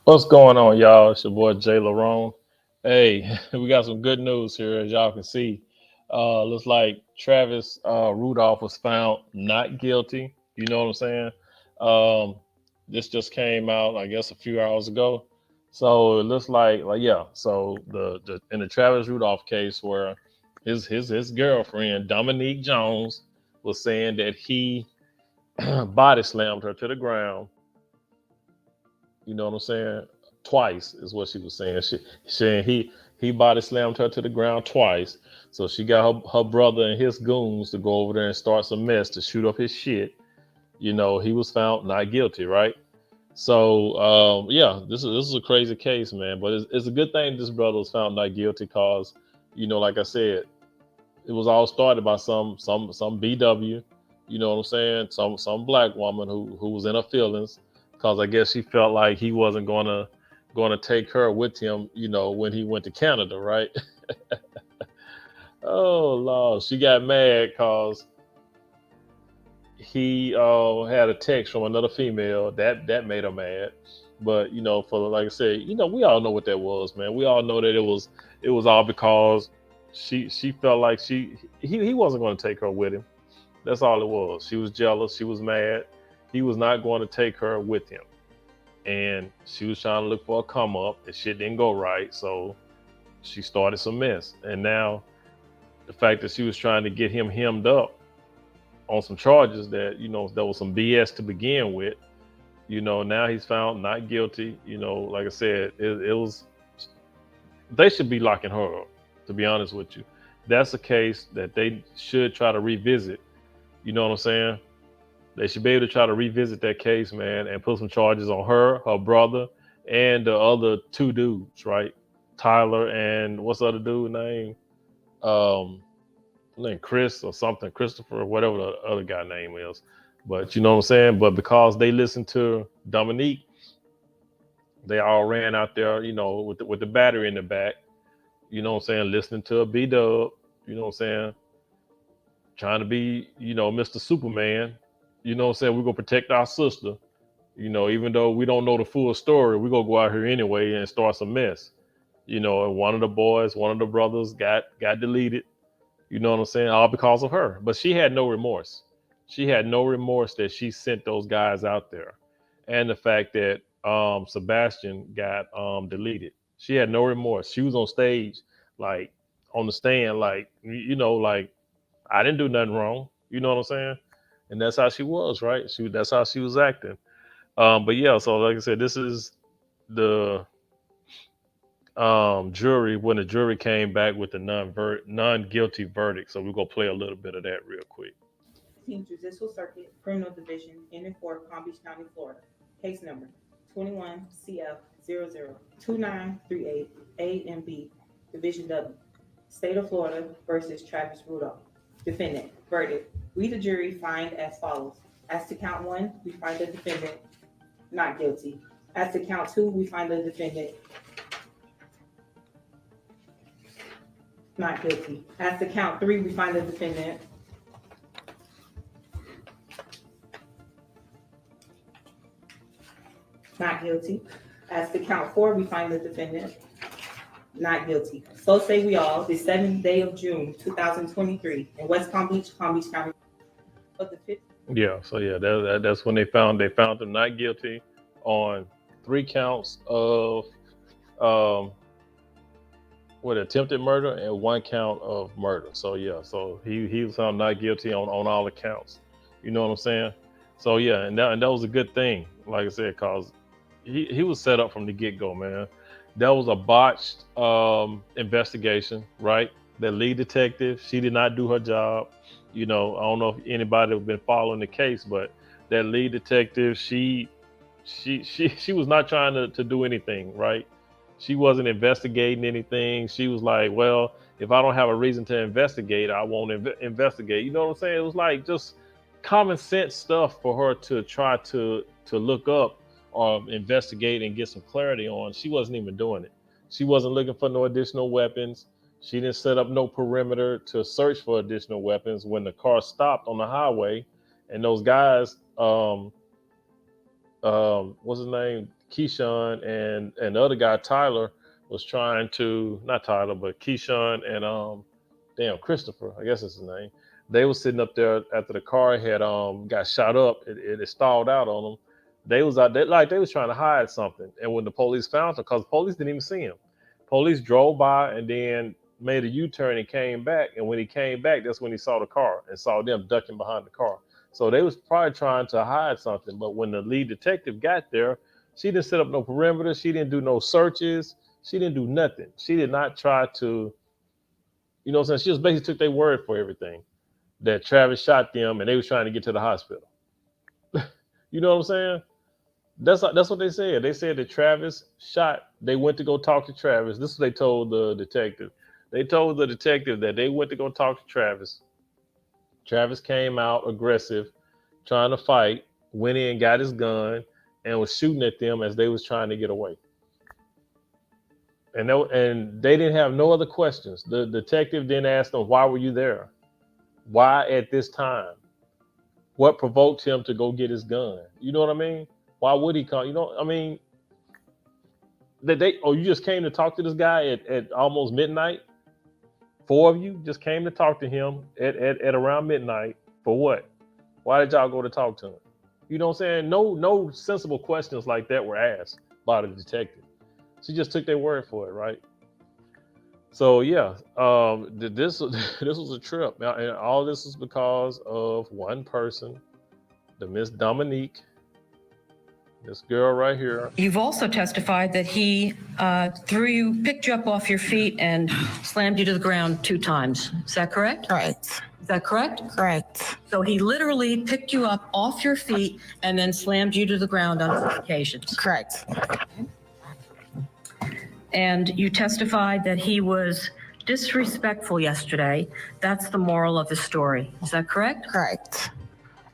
What's going on, y'all? It's your boy Jay Larone. Hey, we got some good news here, as y'all can see. Looks like Travis Rudolph was found not guilty. You know what I'm saying? Um, this just came out, I guess, a few hours ago. So it looks like yeah. So the in the Travis Rudolph case, where his girlfriend Dominique Jones was saying that he body slammed her to the ground. You know what I'm saying? Twice is what she was saying. She saying he body slammed her to the ground twice. So she got her brother and his goons to go over there and start some mess to shoot up his shit. You know, he was found not guilty, right? So yeah, this is a crazy case, man. But it's a good thing this brother was found not guilty, cause like I said, it was all started by some BW, you know what I'm saying? Some black woman who was in her feelings, because I guess she felt like he wasn't gonna take her with him, when he went to Canada, right? Oh Lord, she got mad because he had a text from another female that made her mad. But for like I said, we all know what that was, man. We all know that it was all because she felt like he wasn't going to take her with him. That's all it was. She was jealous. She was mad. He was not going to take her with him, and she was trying to look for a come up. And shit didn't go right, so she started some mess. And now the fact that she was trying to get him hemmed up on some charges that there was some BS to begin with. Now he's found not guilty. Like I said, it was, they should be locking her up. To be honest with you, that's a case that they should try to revisit. You know what I'm saying? They should be able to try to revisit that case, man, and put some charges on her, her brother, and the other two dudes, right? Tyler and what's the other dude name? Um, Name Chris or something, Christopher, whatever the other guy name is. But you know what I'm saying? But because they listened to Dominique, they all ran out there, with the battery in the back, you know what I'm saying, listening to a B Dub, you know what I'm saying, trying to be, Mr. Superman, you know what I'm saying, we're gonna protect our sister, even though we don't know the full story, we're gonna go out here anyway and start some mess. And one of the boys, one of the brothers got deleted. You know what I'm saying? All because of her. But she had no remorse. She had no remorse that she sent those guys out there. And the fact that Sebastian got deleted. She had no remorse. She was on stage, like on the stand, like, like, I didn't do nothing wrong. You know what I'm saying? And that's how she was, right? That's how she was acting. But yeah, so like I said, this is the jury when the jury came back with the non guilty verdict. So we're gonna play a little bit of that real quick. 15th Judicial Circuit Criminal Division in and for Palm Beach County, Florida. Case number 21 CF 002938 A and B, Division W, State of Florida versus Travis Rudolph. Defendant. Verdict. We, the jury, find as follows. As to count one, we find the defendant not guilty. As to count two, we find the defendant not guilty. As to count three, we find the defendant not guilty. As to count four, we find the defendant not guilty. So say we all, the 7th day of June, 2023, in West Palm Beach County. But the fifth. Yeah, so yeah, that's when they found them not guilty on 3 counts of um what, attempted murder and 1 count of murder. So yeah, so he was found not guilty on all accounts. You know what I'm saying? So yeah, and that was a good thing, like I said, cause he was set up from the get go, man. That was a botched investigation, right? The lead detective, she did not do her job. I don't know if anybody has been following the case, but that lead detective, she was not trying to do anything, right? She wasn't investigating anything. She was like, well, if I don't have a reason to investigate, I won't investigate. You know what I'm saying? It was like just common sense stuff for her to try to look up or investigate and get some clarity on. She wasn't even doing it. She wasn't looking for no additional weapons. She didn't set up no perimeter to search for additional weapons when the car stopped on the highway and those guys, what's his name? Keyshawn and the other guy Tyler was trying to, not Tyler but Keyshawn and damn Christopher, I guess is his name. They was sitting up there after the car had got shot up. It stalled out on them. They was out there like they was trying to hide something. And when the police found them, because the police didn't even see him, police drove by and then made a U-turn and came back. And when he came back, that's when he saw the car and saw them ducking behind the car. So they was probably trying to hide something. But when the lead detective got there, she didn't set up no perimeter. She didn't do no searches. She didn't do nothing. She did not try to, you know what I'm saying? She just basically took their word for everything. That Travis shot them and they was trying to get to the hospital. You know what I'm saying? That's what they said. They said that Travis shot. They went to go talk to Travis. This is what they told the detective. They told the detective that they went to go talk to Travis. Travis came out aggressive, trying to fight, went in, got his gun, and was shooting at them as they was trying to get away. And they didn't have no other questions. The detective didn't ask them, why were you there? Why at this time? What provoked him to go get his gun? You know what I mean? Why would he come? You know, I mean, you just came to talk to this guy at almost midnight? Four of you just came to talk to him at around midnight for what? Why did y'all go to talk to him? You know what I'm saying? No sensible questions like that were asked by the detective. She just took their word for it, right? So yeah, this was a trip. Now, and all this is because of one person, the Miss Dominique, this girl right here. You've also testified that he picked you up off your feet and slammed you to the ground 2 times. Is that correct? Correct. Is that correct? Correct. So he literally picked you up off your feet and then slammed you to the ground on 2 occasions. Correct. And you testified that he was disrespectful yesterday. That's the moral of the story. Is that correct? Correct.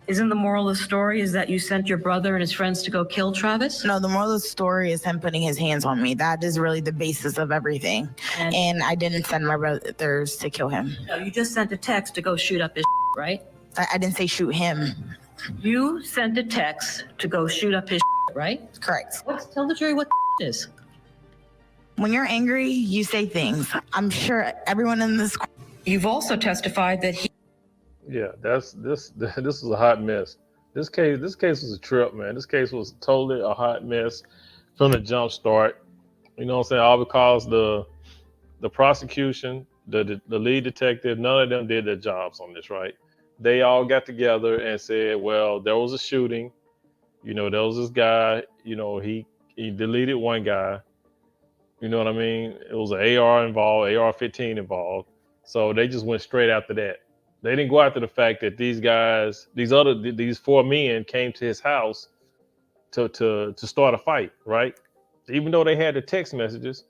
Isn't the moral of the story is that you sent your brother and his friends to go kill Travis? No, the moral of the story is him putting his hands on me. That is really the basis of everything. And I didn't send my brothers to kill him. No, you just sent a text to go shoot up his right? I didn't say shoot him. You sent a text to go shoot up his right? Correct. Tell the jury what is. When you're angry, you say things. I'm sure everyone in this. You've also testified that he. Yeah, this was a hot mess. This case was a trip, man. This case was totally a hot mess from the jump start. You know what I'm saying? All because the prosecution, the lead detective, none of them did their jobs on this, right? They all got together and said, well, there was a shooting. You know, there was this guy, you know, he deleted one guy. You know what I mean? It was an AR involved, AR-15 involved. So they just went straight after that. They didn't go after the fact that these guys, these 4 men came to his house to start a fight, right? Even though they had the text messages,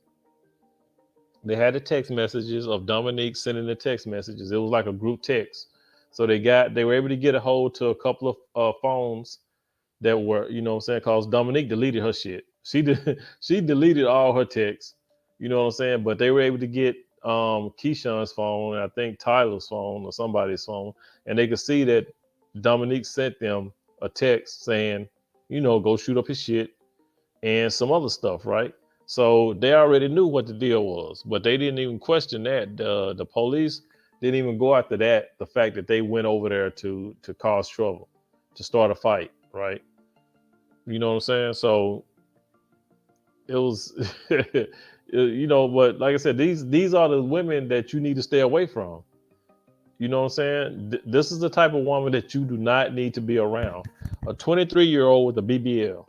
of Dominique sending the text messages. It was like a group text. So they were able to get a hold to a couple of phones that were, you know what I'm saying, because Dominique deleted her shit. She deleted all her texts, you know what I'm saying? But they were able to get Keyshawn's phone, and I think Tyler's phone or somebody's phone, and they could see that Dominique sent them a text saying, you know, go shoot up his shit and some other stuff, right? So they already knew what the deal was, but they didn't even question that. The police didn't even go after that, the fact that they went over there to cause trouble, to start a fight, right? You know what I'm saying? So it was, you know, but like I said, these are the women that you need to stay away from. You know what I'm saying? This is the type of woman that you do not need to be around. A 23-year-old with a BBL.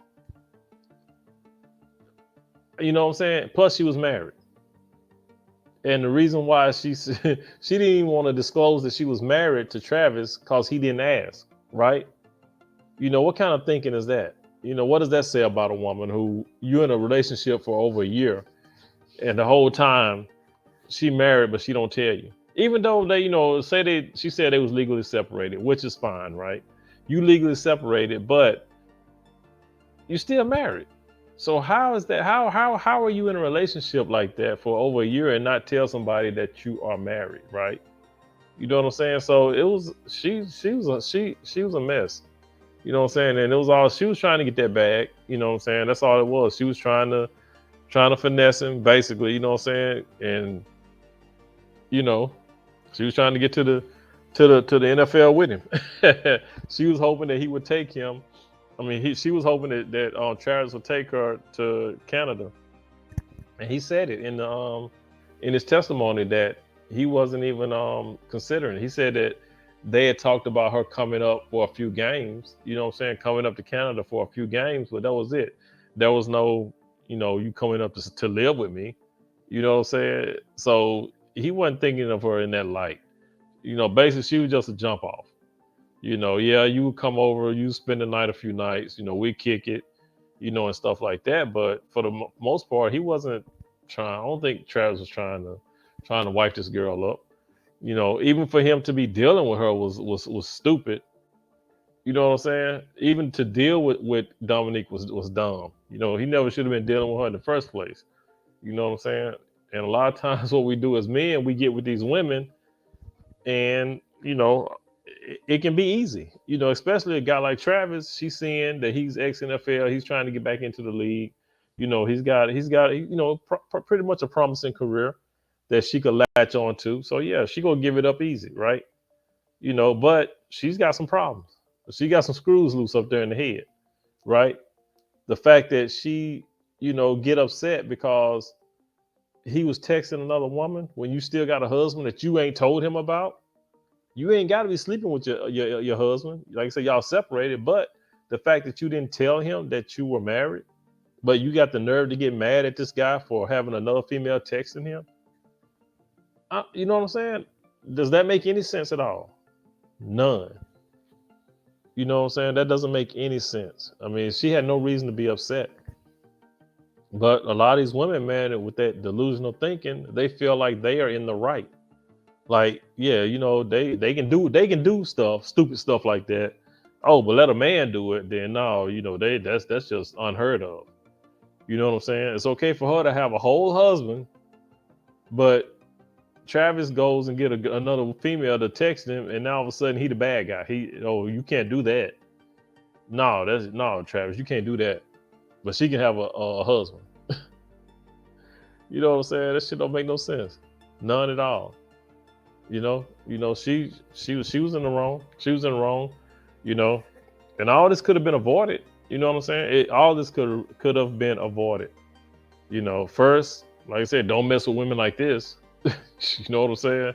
You know what I'm saying? Plus, she was married. And the reason why she didn't even want to disclose that she was married to Travis because he didn't ask, right? You know, what kind of thinking is that? You know, what does that say about a woman who you're in a relationship for over a year and the whole time she married, but she don't tell you? Even though they, you know, she said they was legally separated, which is fine, right? You legally separated, but you still married. So how is that? How are you in a relationship like that for over a year and not tell somebody that you are married, right? You know what I'm saying? So it was she was a mess. You know what I'm saying? And it was all she was trying to get that bag. You know what I'm saying? That's all it was. She was trying to finesse him, basically. You know what I'm saying? And you know, she was trying to get to the NFL with him. She was hoping that he would take him. I mean, she was hoping that Travis would take her to Canada, and he said it in his testimony that he wasn't even considering. He said that they had talked about her coming up for a few games. You know what I'm saying? Coming up to Canada for a few games, but that was it. There was no, you coming up to live with me. You know what I'm saying? So he wasn't thinking of her in that light. Basically she was just a jump off. Yeah, you would come over, you spend the night a few nights, we kick it, and stuff like that. But for the most part, he wasn't trying. I don't think Travis was trying to wipe this girl up. Even for him to be dealing with her was stupid. You know what I'm saying? Even to deal with Dominique was dumb. He never should have been dealing with her in the first place. You know what I'm saying? And a lot of times what we do as men, we get with these women and, it can be easy, especially a guy like Travis. She's seeing that he's ex-NFL. He's trying to get back into the league. He's got, pretty much a promising career that she could latch on to. So yeah, she gonna give it up easy, right? But she's got some problems. She got some screws loose up there in the head, right? The fact that she, get upset because he was texting another woman when you still got a husband that you ain't told him about. You ain't got to be sleeping with your husband. Like I said, y'all separated, but the fact that you didn't tell him that you were married, but you got the nerve to get mad at this guy for having another female texting him. You know what I'm saying? Does that make any sense at all? None. You know what I'm saying? That doesn't make any sense. I mean, she had no reason to be upset. But a lot of these women, man, with that delusional thinking, they feel like they are in the right. Like, yeah, they can do stuff, stupid stuff like that. Oh, but let a man do it, then no, that's just unheard of. You know what I'm saying? It's okay for her to have a whole husband, but Travis goes and get another female to text him, and now all of a sudden he the bad guy. You can't do that. No, Travis, you can't do that. But she can have a husband. You know what I'm saying? That shit don't make no sense. None at all. She was in the wrong. She was in the wrong, and all this could have been avoided. You know what I'm saying? All this could have been avoided. First, like I said, don't mess with women like this. You know what I'm saying?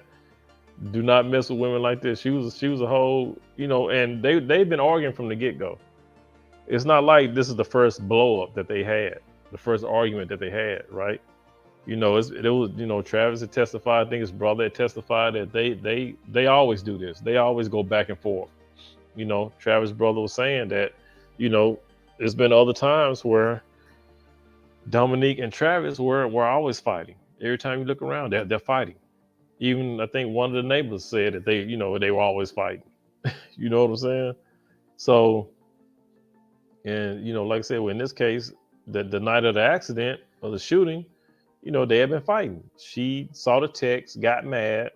Do not mess with women like this. She was a whole, and they've been arguing from the get-go. It's not like this is the first blow up that they had, the first argument that they had, right? It was Travis had testified. I think his brother had testified that they always do this. They always go back and forth. Travis' brother was saying that, there's been other times where Dominique and Travis were always fighting. Every time you look around, they're fighting. Even I think one of the neighbors said that they were always fighting. You know what I'm saying? So, and like I said, in this case, the night of the accident or the shooting, they had been fighting. She saw the text, got mad,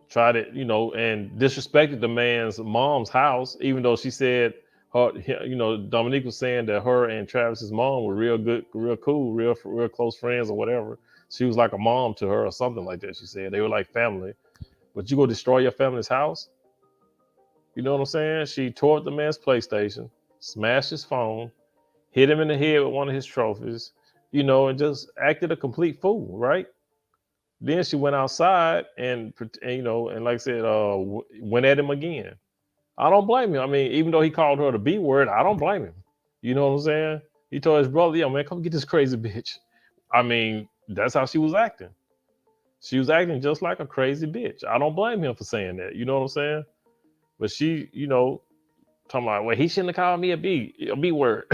tried it, and disrespected the man's mom's house, even though she said Dominique was saying that her and Travis's mom were real good, real cool, real close friends or whatever. She was like a mom to her or something like that. She said they were like family. But you go destroy your family's house? You know what I'm saying? She tore up the man's PlayStation, smashed his phone, hit him in the head with one of his trophies, and just acted a complete fool, right? Then she went outside and and like I said, went at him again. I don't blame him. I mean, even though he called her the B word, I don't blame him. You know what I'm saying? He told his brother, "Yo, man, come get this crazy bitch." I mean, that's how she was acting. She was acting just like a crazy bitch. I don't blame him for saying that. You know what I'm saying? But she, talking about, well, he shouldn't have called me a B word.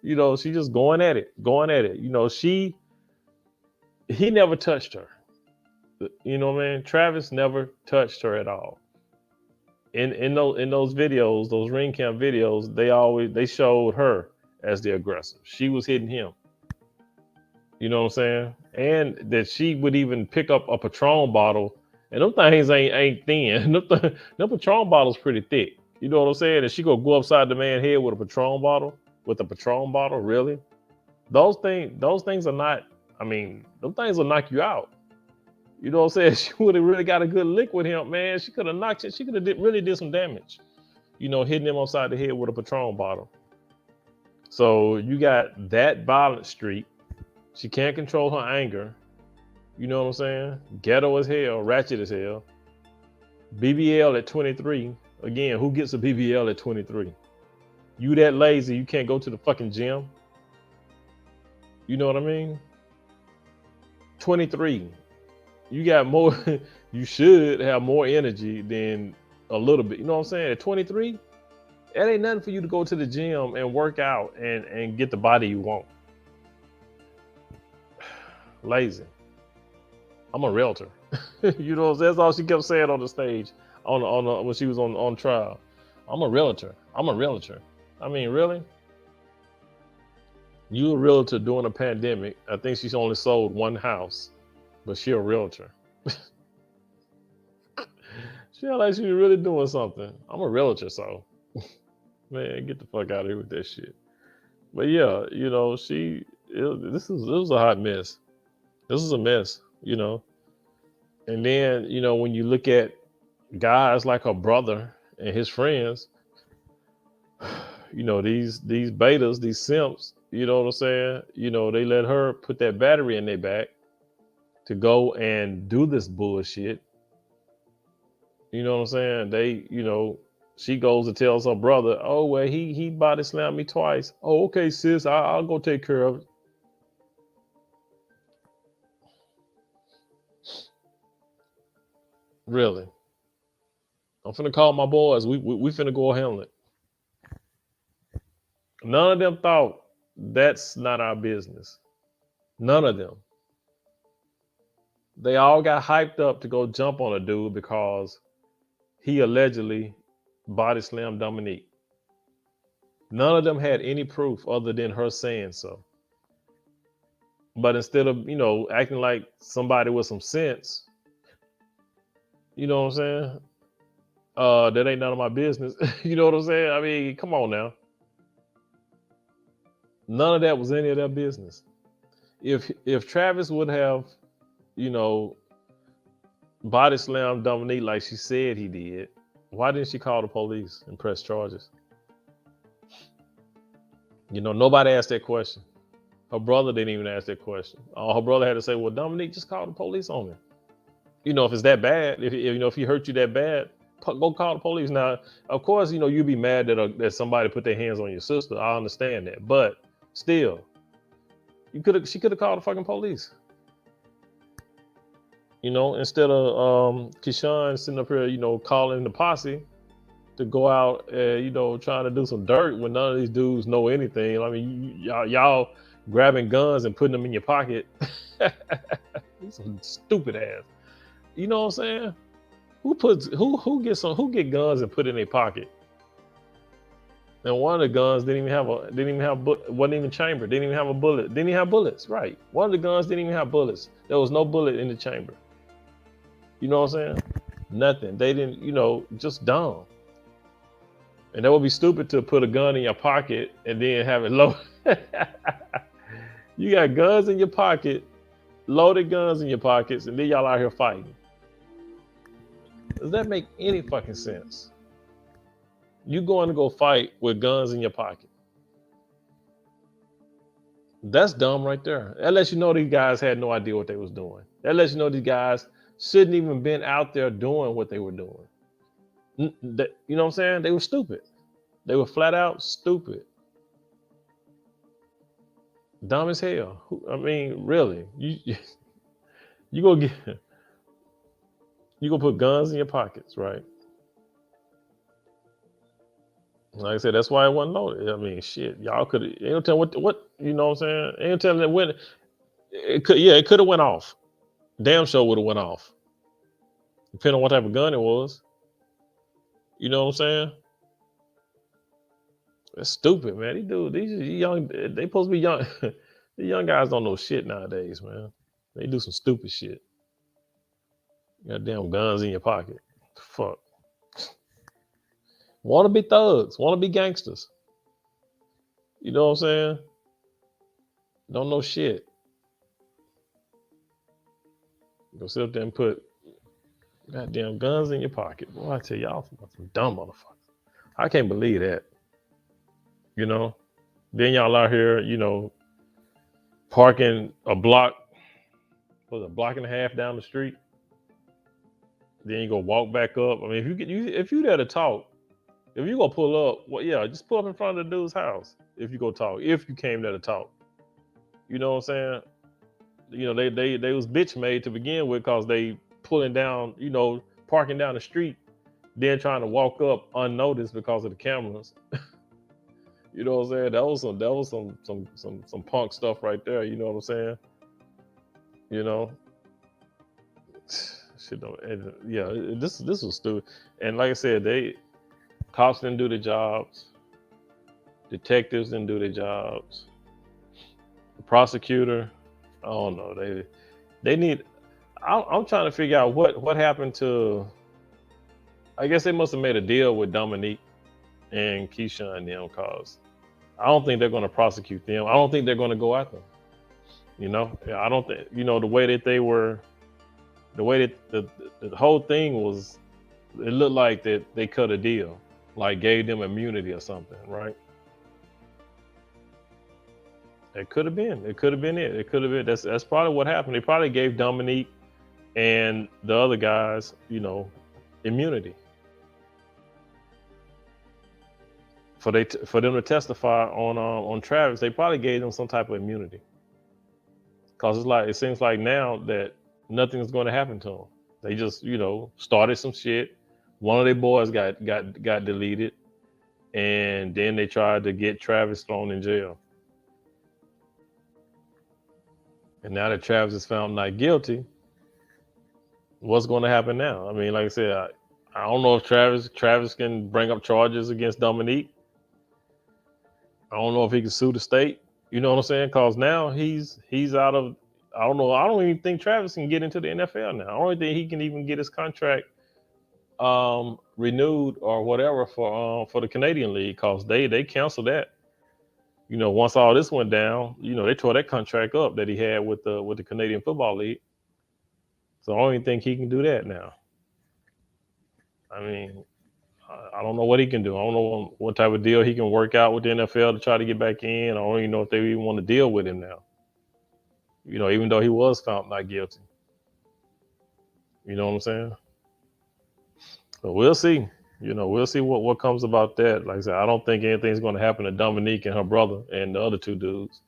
She just going at it. He never touched her. You know what I mean? Travis never touched her at all. In those videos, those ring cam videos, they showed her as the aggressor. She was hitting him. You know what I'm saying? And that she would even pick up a Patron bottle, and them things ain't thin. Them Patron bottles pretty thick. You know what I'm saying? And she gonna go upside the man's head with a Patron bottle. With a Patron bottle, really? Those things are not. I mean, those things will knock you out. You know what I'm saying? She would have really got a good lick with him, man. She could have knocked it. She could have really did some damage. You know, hitting him upside the head with a Patron bottle. So you got that violent streak. She can't control her anger. You know what I'm saying? Ghetto as hell, ratchet as hell. BBL at 23. Again, who gets a BBL at 23? You that lazy, you can't go to the fucking gym. You know what I mean? 23. You got more, you should have more energy than a little bit. You know what I'm saying? At 23, it ain't nothing for you to go to the gym and work out and get the body you want. Lazy. I'm a realtor. You know, that's all she kept saying on the stage when she was on trial. I'm a realtor. I'm a realtor. I mean, really? You a realtor during a pandemic. I think she's only sold one house, but she a realtor. She like she really doing something. I'm a realtor, so man, get the fuck out of here with that shit. But yeah, you know, it was a hot mess. This is a mess, you know. And then, you know, when you look at guys like her brother and his friends, you know, these betas, these simps, you know what I'm saying? You know, they let her put that battery in their back to go and do this bullshit. You know what I'm saying? They, you know, she goes and tells her brother, oh, well, he body slammed me twice. Oh, okay, sis, I'll go take care of it. Really? I'm finna call my boys. We finna go handle it. None of them thought that's not our business. None of them. They all got hyped up to go jump on a dude because he allegedly body slammed Dominique. None of them had any proof other than her saying so. But instead of, you know, acting like somebody with some sense, you know what I'm saying? That ain't none of my business. You know what I'm saying? I mean, come on now. None of that was any of their business. If Travis would have, you know, body slammed Dominique like she said he did, why didn't she call the police and press charges? You know, nobody asked that question. Her brother didn't even ask that question. All her brother had to say, well, Dominique, just call the police on me. You know, if it's that bad, if you know, if he hurt you that bad, go call the police. Now, of course, you know, you'd be mad that somebody put their hands on your sister. I understand that. But still, she could have called the fucking police. You know, instead of Keyshawn sitting up here, you know, calling the posse to go out and, you know, trying to do some dirt when none of these dudes know anything. I mean, y'all grabbing guns and putting them in your pocket. Some stupid ass. You know what I'm saying? Who get guns and put in their pocket? And one of the guns wasn't even chambered, didn't even have a bullet, didn't even have bullets, right? One of the guns didn't even have bullets. There was no bullet in the chamber. You know what I'm saying? Nothing. They didn't, you know, just dumb. And that would be stupid to put a gun in your pocket and then have it loaded. You got guns in your pocket, loaded guns in your pockets, and then y'all out here fighting. Does that make any fucking sense? You going to go fight with guns in your pocket. That's dumb right there. That lets you know these guys had no idea what they was doing. That lets you know these guys shouldn't even been out there doing what they were doing. You know what I'm saying? They were stupid. They were flat out stupid. Dumb as hell. I mean, really. You gonna put guns in your pockets, right? Like I said, that's why it wasn't loaded. I mean, shit, y'all could have. Ain't no telling what you know what I'm saying. Ain't no telling that when it could have went off. Damn sure would have went off. Depending on what type of gun it was. You know what I'm saying? That's stupid, man. These young. They supposed to be young. The young guys don't know shit nowadays, man. They do some stupid shit. Goddamn guns in your pocket. Fuck. Want to be thugs, want to be gangsters. You know what I'm saying? Don't know shit. Go sit up there and put goddamn guns in your pocket. Boy, I tell y'all some dumb motherfuckers. I can't believe that. You know? Then y'all out here, you know, parking a block, a block and a half down the street. Then you go walk back up. I mean, if you there to talk, if you gonna pull up, well, yeah, just pull up in front of the dude's house. If you go talk, if you came there to talk, you know what I'm saying? You know, they was bitch made to begin with because they pulling down, you know, parking down the street, then trying to walk up unnoticed because of the cameras. You know what I'm saying? That was some punk stuff right there. You know what I'm saying? You know, shit. Yeah, this was stupid. And like I said, cops didn't do their jobs. Detectives didn't do their jobs. The prosecutor, I don't know. They need. I'm trying to figure out what happened to. I guess they must have made a deal with Dominique and Keisha and them, cause I don't think they're going to prosecute them. I don't think they're going to go after them. You know, I don't think, you know, the way that they were, the way that the whole thing was, it looked like that they cut a deal, like gave them immunity or something, right? It could have been. It could have been it. It could have been. That's probably what happened. They probably gave Dominique and the other guys, you know, immunity for them to testify on Travis. They probably gave them some type of immunity because it seems like now that nothing's going to happen to them. They just, you know, started some shit. One of their boys got deleted, and then they tried to get Travis thrown in jail. And now that Travis is found not guilty, what's going to happen now? I mean, like I said, I don't know if Travis can bring up charges against Dominique. I don't know if he can sue the state. You know what I'm saying? Because now he's out of. I don't know. I don't even think Travis can get into the NFL now. I don't think he can even get his contract renewed or whatever for the Canadian League, because they canceled that. You know, once all this went down, you know, they tore that contract up that he had with the Canadian Football League. So I don't even think he can do that now. I mean, I don't know what he can do. I don't know what type of deal he can work out with the NFL to try to get back in. I don't even know if they even want to deal with him now. You know, even though he was found not guilty. You know what I'm saying? So we'll see. You know, we'll see what comes about that. Like I said, I don't think anything's going to happen to Dominique and her brother and the other two dudes.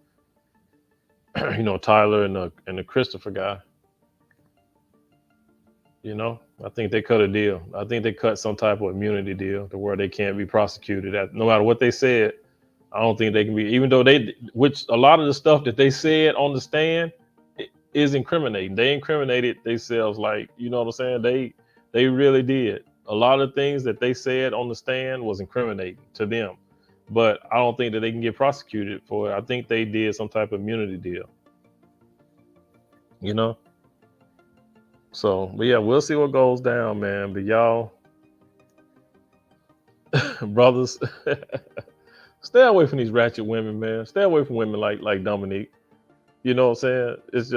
You know, Tyler and the Christopher guy. You know, I think they cut a deal. I think they cut some type of immunity deal to where they can't be prosecuted. No matter what they said, I don't think they can be. Even though which a lot of the stuff that they said on the stand is incriminating. They incriminated themselves, like, you know what I'm saying. They really did. A lot of things that they said on the stand was incriminating to them, but I don't think that they can get prosecuted for it. I think they did some type of immunity deal. You know. So, but yeah, we'll see what goes down, man. But y'all, brothers, stay away from these ratchet women, man. Stay away from women like Dominique. You know what I'm saying? It's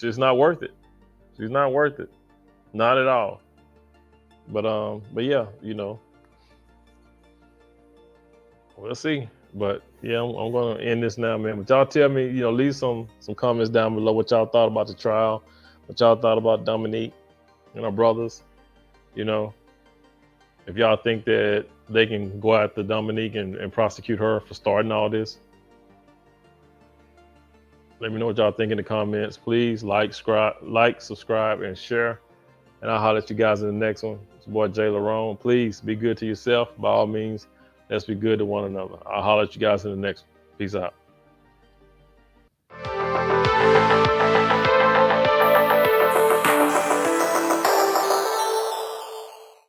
just not worth it. She's not worth it. Not at all. But yeah, you know, we'll see. But yeah, I'm gonna end this now, man. But y'all tell me, you know, leave some comments down below what y'all thought about the trial, what y'all thought about Dominique and our brothers. You know, if y'all think that they can go after Dominique and prosecute her for starting all this. Let me know what y'all think in the comments. Please like, subscribe, and share. And I'll holler at you guys in the next one. It's your boy Jay Larone. Please be good to yourself. By all means, let's be good to one another. I'll holler at you guys in the next one. Peace out.